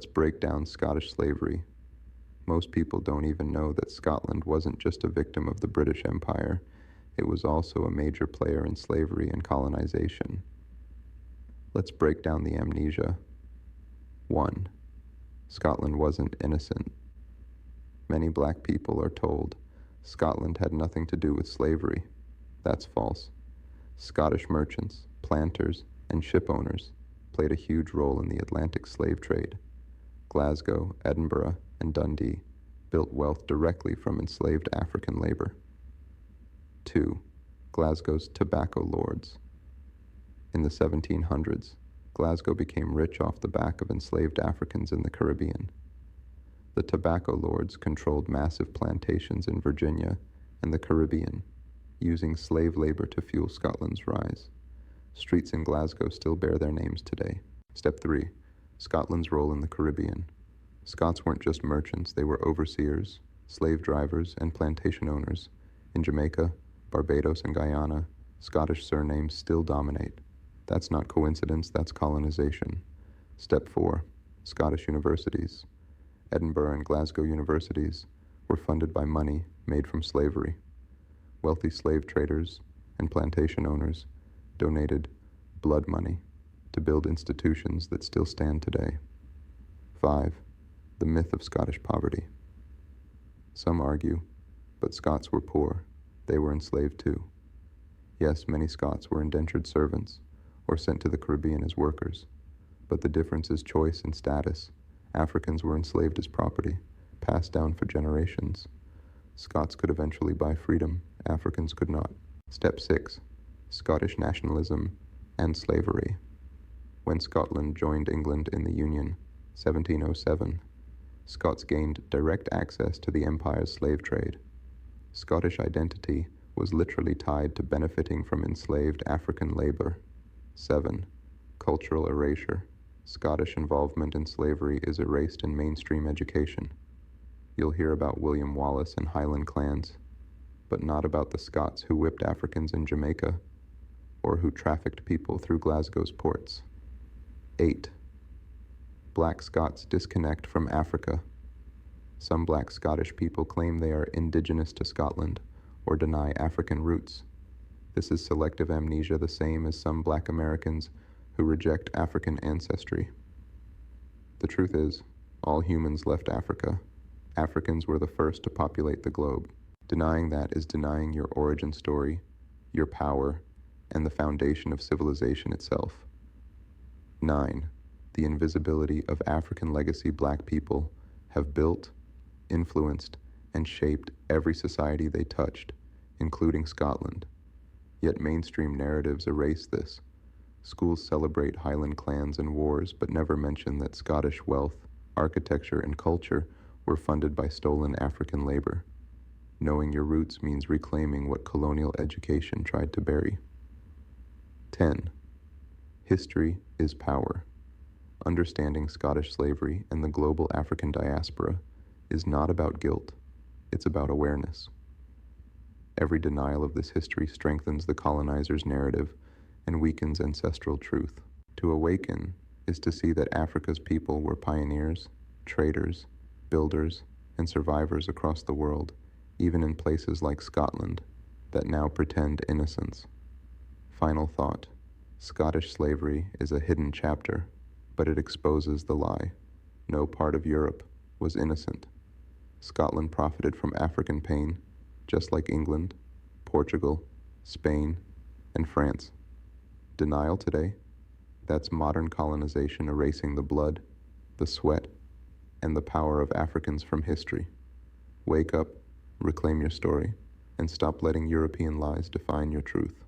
Let's break down Scottish slavery. Most people don't even know that Scotland wasn't just a victim of the British Empire, it was also a major player in slavery and colonization. Let's break down the amnesia. 1. Scotland wasn't innocent. Many black people are told Scotland had nothing to do with slavery. That's false. Scottish merchants, planters, and ship owners played a huge role in the Atlantic slave trade. Glasgow, Edinburgh, and Dundee built wealth directly from enslaved African labor. 2. Glasgow's tobacco lords. In the 1700s, Glasgow became rich off the back of enslaved Africans in the Caribbean. The tobacco lords controlled massive plantations in Virginia and the Caribbean, using slave labor to fuel Scotland's rise. Streets in Glasgow still bear their names today. Step 3. Scotland's role in the Caribbean. Scots weren't just merchants, they were overseers, slave drivers, and plantation owners. In Jamaica, Barbados, and Guyana, Scottish surnames still dominate. That's not coincidence, that's colonization. Step 4. Scottish universities. Edinburgh and Glasgow universities were funded by money made from slavery. Wealthy slave traders and plantation owners donated blood money to build institutions that still stand today. 5. The myth of Scottish poverty. Some argue, but Scots were poor. They were enslaved too. Yes, many Scots were indentured servants or sent to the Caribbean as workers, but the difference is choice and status. Africans were enslaved as property, passed down for generations. Scots could eventually buy freedom, Africans could not. Step 6. Scottish nationalism and slavery. When Scotland joined England in the Union, 1707, Scots gained direct access to the empire's slave trade. Scottish identity was literally tied to benefiting from enslaved African labor. 7. Cultural erasure. Scottish involvement in slavery is erased in mainstream education. You'll hear about William Wallace and Highland clans, but not about the Scots who whipped Africans in Jamaica or who trafficked people through Glasgow's ports. 8. Black Scots disconnect from Africa. Some black Scottish people claim they are indigenous to Scotland or deny African roots. This is selective amnesia, the same as some black Americans who reject African ancestry. The truth is, all humans left Africa. Africans were the first to populate the globe. Denying that is denying your origin story, your power, and the foundation of civilization itself. 9. The invisibility of African legacy black people have built, influenced, and shaped every society they touched, including Scotland. Yet mainstream narratives erase this. Schools celebrate Highland clans and wars, but never mention that Scottish wealth, architecture, and culture were funded by stolen African labor. Knowing your roots means reclaiming what colonial education tried to bury. 10. History is power. Understanding Scottish slavery and the global African diaspora is not about guilt, it's about awareness. Every denial of this history strengthens the colonizer's narrative and weakens ancestral truth. To awaken is to see that Africa's people were pioneers, traders, builders, and survivors across the world, even in places like Scotland that now pretend innocence. Final thought. Scottish slavery is a hidden chapter, but it exposes the lie. No part of Europe was innocent. Scotland profited from African pain, just like England, Portugal, Spain, and France. Denial today? That's modern colonization erasing the blood, the sweat, and the power of Africans from history. Wake up, reclaim your story, and stop letting European lies define your truth.